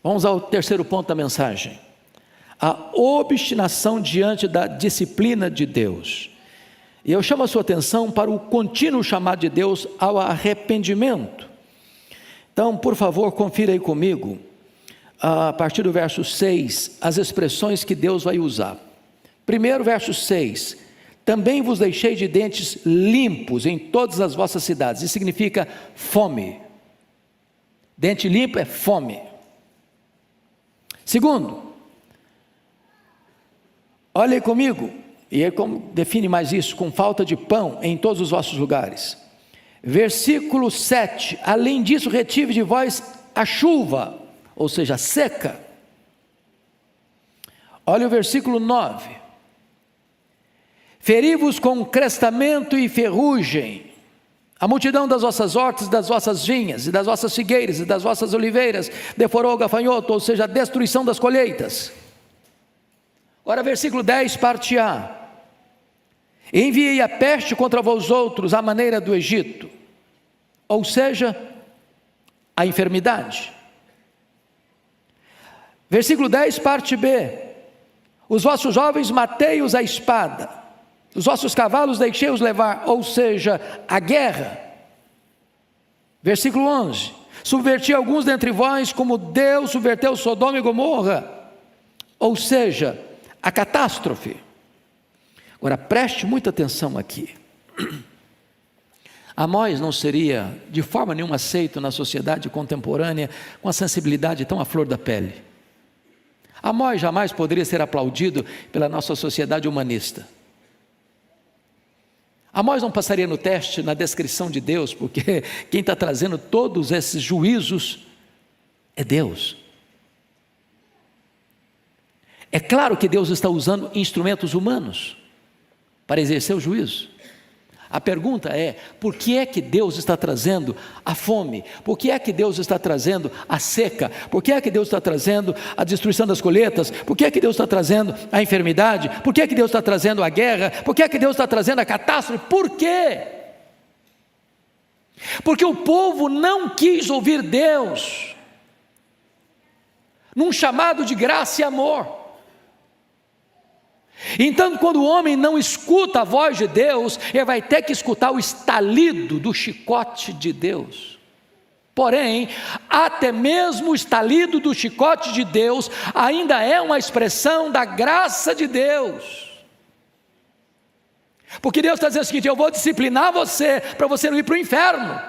Vamos ao terceiro ponto da mensagem: a obstinação diante da disciplina de Deus. E eu chamo a sua atenção para o contínuo chamado de Deus ao arrependimento. Então, por favor, confira aí comigo, a partir do verso 6, as expressões que Deus vai usar. Primeiro, verso 6, também vos deixei de dentes limpos em todas as vossas cidades. Isso significa fome. Dente limpo é fome. Segundo, olhem comigo, e ele define mais isso, com falta de pão em todos os vossos lugares. Versículo 7, além disso retive de vós a chuva, ou seja, a seca. Olha o versículo 9, feri-vos com crestamento e ferrugem, a multidão das vossas hortas, das vossas vinhas, e das vossas figueiras, e das vossas oliveiras, devorou o gafanhoto, ou seja, a destruição das colheitas. Ora, versículo 10, parte A, enviei a peste contra vós outros, à maneira do Egito, ou seja, a enfermidade. Versículo 10, parte B, os vossos jovens matei-os à espada, os vossos cavalos deixei-os levar, ou seja, a guerra. Versículo 11, subverti alguns dentre vós, como Deus subverteu Sodoma e Gomorra, ou seja, a catástrofe. Agora preste muita atenção aqui. Amós não seria de forma nenhuma aceito na sociedade contemporânea com a sensibilidade tão à flor da pele. Amós jamais poderia ser aplaudido pela nossa sociedade humanista. Amós não passaria no teste na descrição de Deus, porque quem está trazendo todos esses juízos é Deus. É claro que Deus está usando instrumentos humanos para exercer o juízo. A pergunta é, por que é que Deus está trazendo a fome? Por que é que Deus está trazendo a seca? Por que é que Deus está trazendo a destruição das colheitas? Por que é que Deus está trazendo a enfermidade? Por que é que Deus está trazendo a guerra? Por que é que Deus está trazendo a catástrofe? Por quê? Porque o povo não quis ouvir Deus num chamado de graça e amor. Então, quando o homem não escuta a voz de Deus, ele vai ter que escutar o estalido do chicote de Deus. Porém, até mesmo o estalido do chicote de Deus ainda é uma expressão da graça de Deus. Porque Deus está dizendo o seguinte: eu vou disciplinar você para você não ir para o inferno.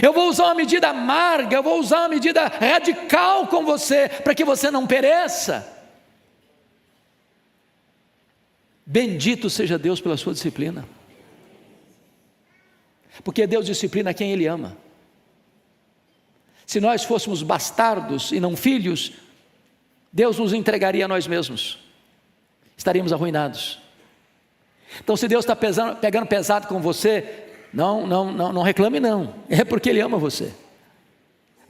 Eu vou usar uma medida amarga, eu vou usar uma medida radical com você para que você não pereça. Bendito seja Deus pela sua disciplina, porque Deus disciplina quem Ele ama. Se nós fôssemos bastardos e não filhos, Deus nos entregaria a nós mesmos, estaríamos arruinados. Então, se Deus está pegando pesado com você, não reclame não, é porque Ele ama você.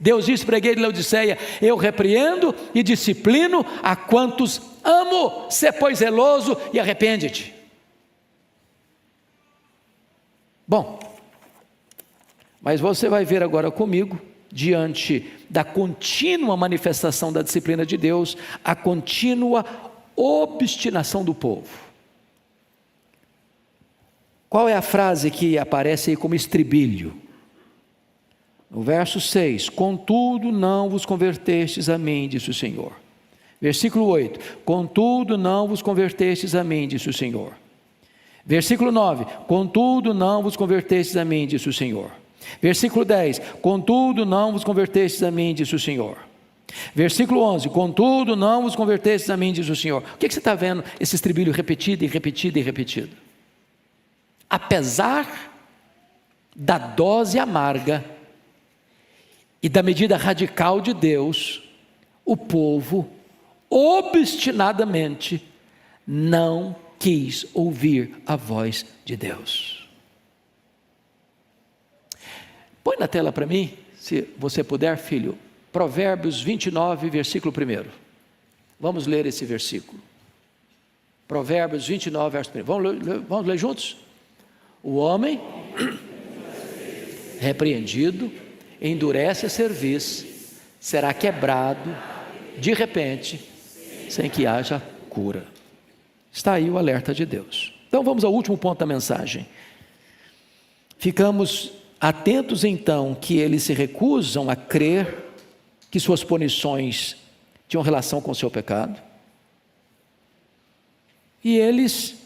Deus disse para a igreja de Laodiceia: eu repreendo e disciplino a quantos amo, sê pois zeloso e arrepende-te. Bom, mas você vai ver agora comigo, diante da contínua manifestação da disciplina de Deus, a contínua obstinação do povo. Qual é a frase que aparece aí como estribilho? No verso 6, contudo não vos convertestes a mim, disse o Senhor. Versículo 8, contudo não vos convertestes a mim, disse o Senhor. Versículo 9, contudo não vos convertestes a mim, disse o Senhor. Versículo 10, contudo não vos convertestes a mim, disse o Senhor. Versículo 11, contudo não vos convertestes a mim, disse o Senhor. O que você está vendo? Esse estribilho repetido e repetido e repetido. Apesar da dose amarga e da medida radical de Deus, o povo obstinadamente não quis ouvir a voz de Deus. Põe na tela para mim, se você puder, filho, Provérbios 29, versículo 1. Vamos ler esse versículo. Provérbios 29, verso 1. Vamos ler juntos? O homem repreendido endurece a cerviz, será quebrado de repente, sem que haja cura. Está aí o alerta de Deus. Então vamos ao último ponto da mensagem. Ficamos atentos então que eles se recusam a crer que suas punições tinham relação com o seu pecado. E eles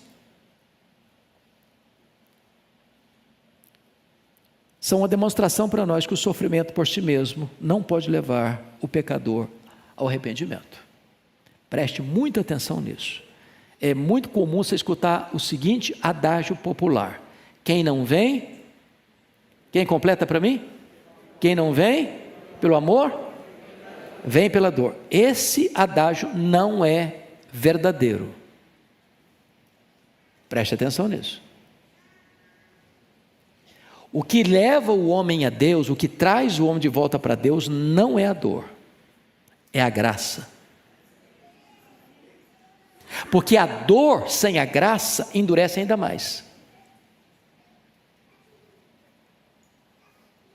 são uma demonstração para nós que o sofrimento por si mesmo não pode levar o pecador ao arrependimento. Preste muita atenção nisso. É muito comum você escutar o seguinte adágio popular: quem não vem, quem completa para mim? Quem não vem pelo amor, vem pela dor. Esse adágio não é verdadeiro. Preste atenção nisso. O que leva o homem a Deus, o que traz o homem de volta para Deus, não é a dor, é a graça. Porque a dor sem a graça endurece ainda mais.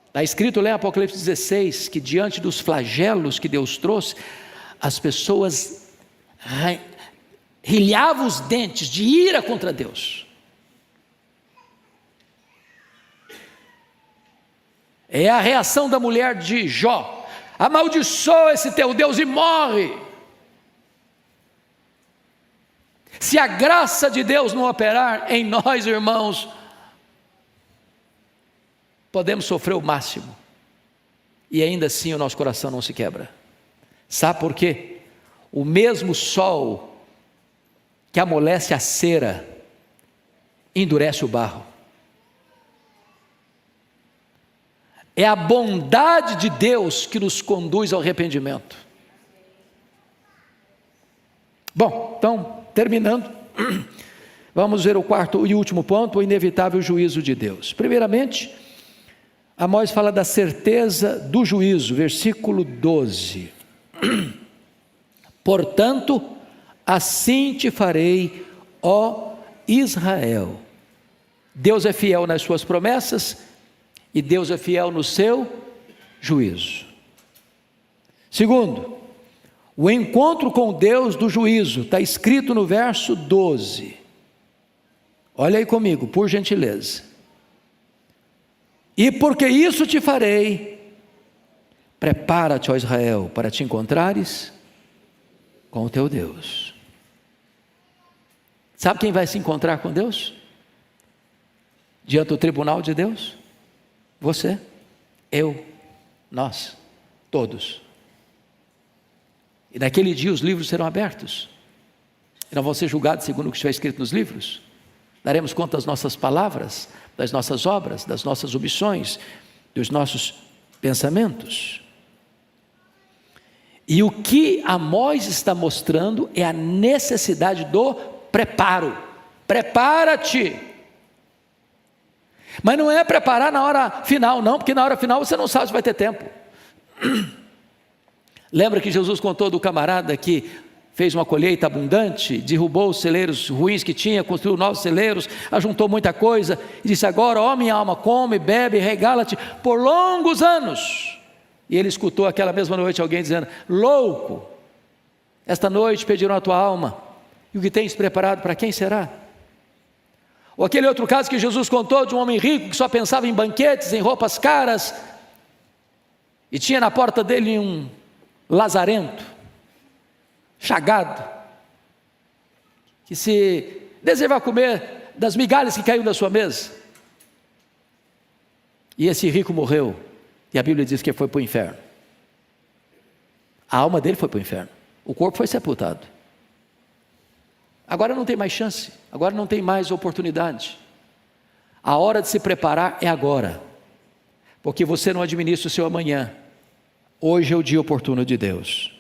Está escrito lá em Apocalipse 16, que diante dos flagelos que Deus trouxe, as pessoas rilhavam os dentes de ira contra Deus. É a reação da mulher de Jó: amaldiçoa esse teu Deus e morre. Se a graça de Deus não operar em nós, irmãos, podemos sofrer o máximo, e ainda assim o nosso coração não se quebra. Sabe por quê? O mesmo sol que amolece a cera, endurece o barro. É a bondade de Deus que nos conduz ao arrependimento. Bom, então, terminando, vamos ver o quarto e último ponto, o inevitável juízo de Deus. Primeiramente, Amós fala da certeza do juízo, versículo 12. Portanto, assim te farei, ó Israel. Deus é fiel nas suas promessas e Deus é fiel no seu juízo. Segundo, o encontro com Deus do juízo, está escrito no verso 12. Olha aí comigo, por gentileza. E porque isso te farei, prepara-te, ó Israel, para te encontrares com o teu Deus. Sabe quem vai se encontrar com Deus? Diante do tribunal de Deus? Você, eu, nós, todos. E naquele dia os livros serão abertos, e não vão ser julgados segundo o que estiver escrito nos livros. Daremos conta das nossas palavras, das nossas obras, das nossas omissões, dos nossos pensamentos. E o que Amós está mostrando é a necessidade do preparo. Prepara-te. Mas não é preparar na hora final, não, porque na hora final você não sabe se vai ter tempo. Lembra que Jesus contou do camarada que fez uma colheita abundante, derrubou os celeiros ruins que tinha, construiu novos celeiros, ajuntou muita coisa, e disse: agora, ó minha alma, come, bebe, regala-te por longos anos. E ele escutou aquela mesma noite alguém dizendo: louco, esta noite pediram a tua alma, e o que tens preparado para quem será? Ou aquele outro caso que Jesus contou de um homem rico que só pensava em banquetes, em roupas caras, e tinha na porta dele um lazarento, chagado, que se desejava comer das migalhas que caiu da sua mesa. E esse rico morreu, e a Bíblia diz que foi para o inferno. A alma dele foi para o inferno, o corpo foi sepultado. Agora não tem mais chance, agora não tem mais oportunidade. A hora de se preparar é agora, porque você não administra o seu amanhã. Hoje é o dia oportuno de Deus.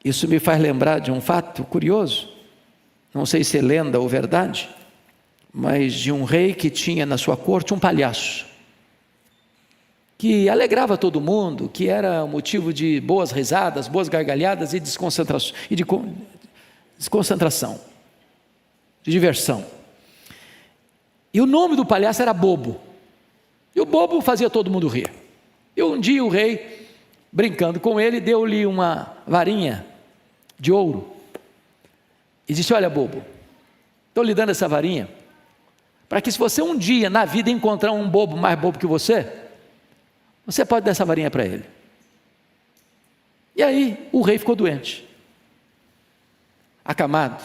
Isso me faz lembrar de um fato curioso, não sei se é lenda ou verdade, mas de um rei que tinha na sua corte um palhaço, que alegrava todo mundo, que era motivo de boas risadas, boas gargalhadas e desconcentração, de diversão. E o nome do palhaço era Bobo, e o Bobo fazia todo mundo rir. E um dia o rei, brincando com ele, deu-lhe uma varinha de ouro e disse: olha, bobo, estou lhe dando essa varinha, para que se você um dia na vida encontrar um bobo mais bobo que você pode dar essa varinha para ele. E aí o rei ficou doente, acamado,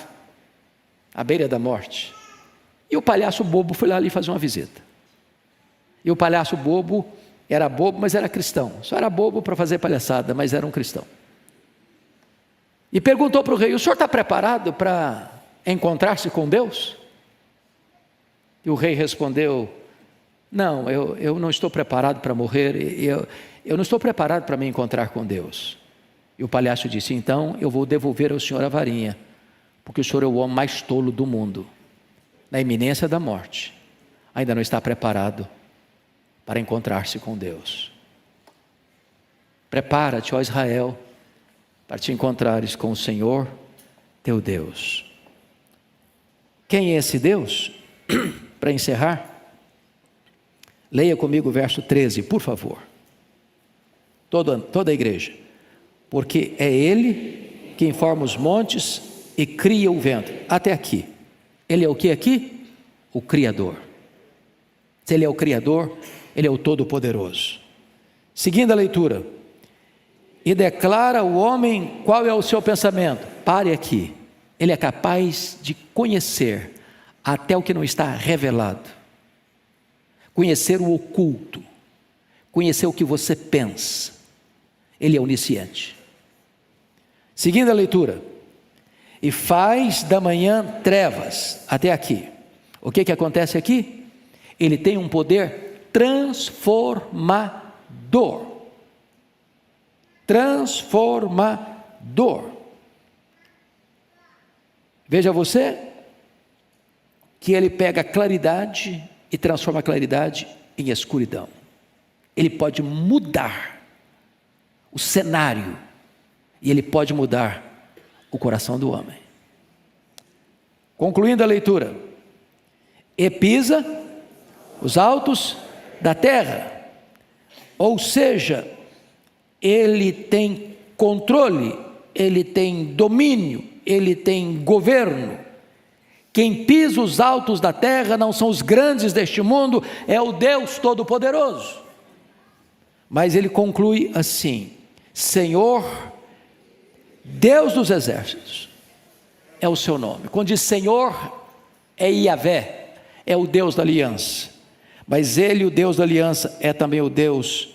à beira da morte. E o palhaço bobo foi lá ali fazer uma visita. E o palhaço bobo era bobo, mas era cristão. Só era bobo para fazer palhaçada, mas era um cristão. E perguntou para o rei: o senhor está preparado para encontrar-se com Deus? E o rei respondeu: não, eu não estou preparado para morrer, eu não estou preparado para me encontrar com Deus. E o palhaço disse: então eu vou devolver ao senhor a varinha, porque o senhor é o homem mais tolo do mundo, na iminência da morte, ainda não está preparado para encontrar-se com Deus. Prepara-te, ó Israel, para te encontrares com o Senhor teu Deus. Quem é esse Deus? Para encerrar, leia comigo o verso 13, por favor. Toda a igreja. Porque é Ele que informa os montes e cria o vento. Até aqui. Ele é o que aqui? O Criador. Se Ele é o Criador, Ele é o Todo-Poderoso. Seguindo a leitura. E declara o homem qual é o seu pensamento. Pare aqui. Ele é capaz de conhecer até o que não está revelado. Conhecer o oculto. Conhecer o que você pensa. Ele é onisciente. Seguindo a leitura. E faz da manhã trevas. Até aqui. O que acontece aqui? Ele tem um poder transformador. Transformador. Veja você que ele pega a claridade e transforma a claridade em escuridão. Ele pode mudar o cenário e ele pode mudar o coração do homem. Concluindo a leitura. E pisa os altos da terra. Ou seja, ele tem controle, ele tem domínio, ele tem governo. Quem pisa os altos da terra não são os grandes deste mundo, é o Deus Todo-Poderoso. Mas ele conclui assim: Senhor, Deus dos exércitos, é o seu nome. Quando diz Senhor, é Iavé, é o Deus da aliança. Mas ele, o Deus da aliança, é também o Deus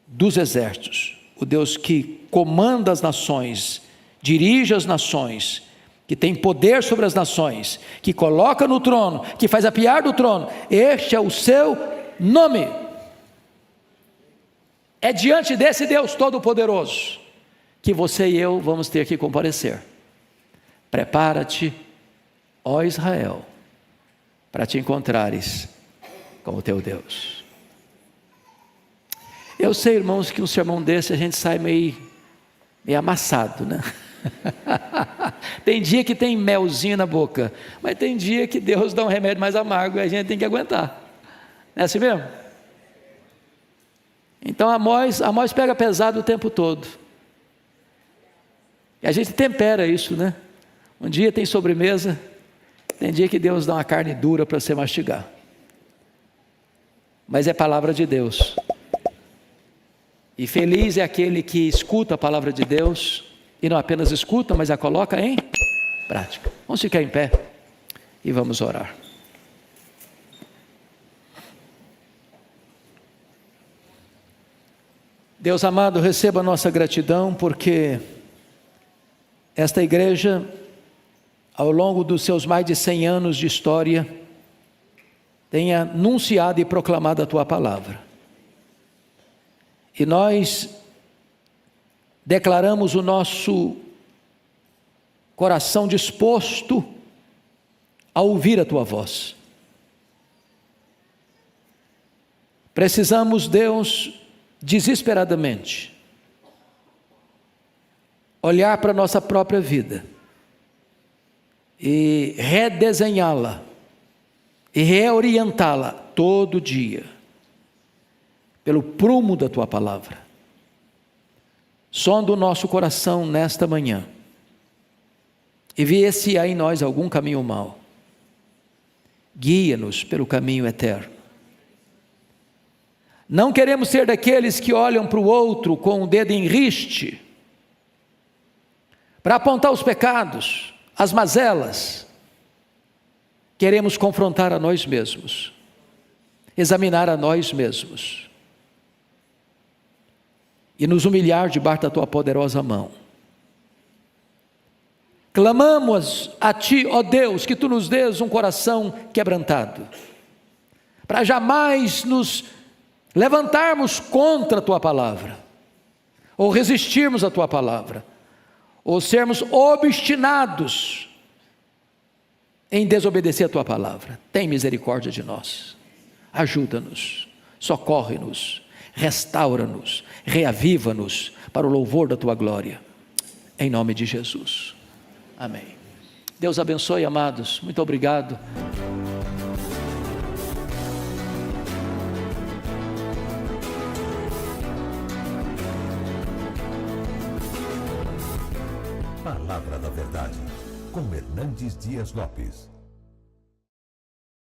dos exércitos, o Deus que comanda as nações, dirige as nações, que tem poder sobre as nações, que coloca no trono, que faz apiar do trono. Este é o seu nome. É diante desse Deus Todo-Poderoso que você e eu vamos ter que comparecer. Prepara-te, ó Israel, para te encontrares com o teu Deus. Eu sei, irmãos, que um sermão desse a gente sai meio amassado, né? Tem dia que tem melzinho na boca, mas tem dia que Deus dá um remédio mais amargo e a gente tem que aguentar. Não é assim mesmo? Então Amós pega pesado o tempo todo. E a gente tempera isso, né? Um dia tem sobremesa, tem dia que Deus dá uma carne dura para você mastigar. Mas é palavra de Deus. E feliz é aquele que escuta a palavra de Deus, e não apenas escuta, mas a coloca em prática. Vamos ficar em pé e vamos orar. Deus amado, receba a nossa gratidão, porque esta igreja, ao longo dos seus mais de 100 anos de história, tem anunciado e proclamado a Tua palavra. E nós declaramos o nosso coração disposto a ouvir a Tua voz. Precisamos, Deus, desesperadamente, olhar para a nossa própria vida e redesenhá-la e reorientá-la todo dia, pelo prumo da Tua palavra. Sonda o nosso coração nesta manhã e vê se há em nós algum caminho mau. Guia-nos pelo caminho eterno. Não queremos ser daqueles que olham para o outro com o dedo em riste, para apontar os pecados, as mazelas. Queremos confrontar a nós mesmos, examinar a nós mesmos e nos humilhar debaixo da tua poderosa mão. Clamamos a ti, ó Deus, que tu nos dês um coração quebrantado, para jamais nos levantarmos contra a tua palavra, ou resistirmos à tua palavra, ou sermos obstinados em desobedecer a tua palavra. Tem misericórdia de nós, ajuda-nos, socorre-nos, restaura-nos, reaviva-nos para o louvor da tua glória, em nome de Jesus, amém. Deus abençoe, amados, muito obrigado. Palavra da Verdade, com Hernandes Dias Lopes.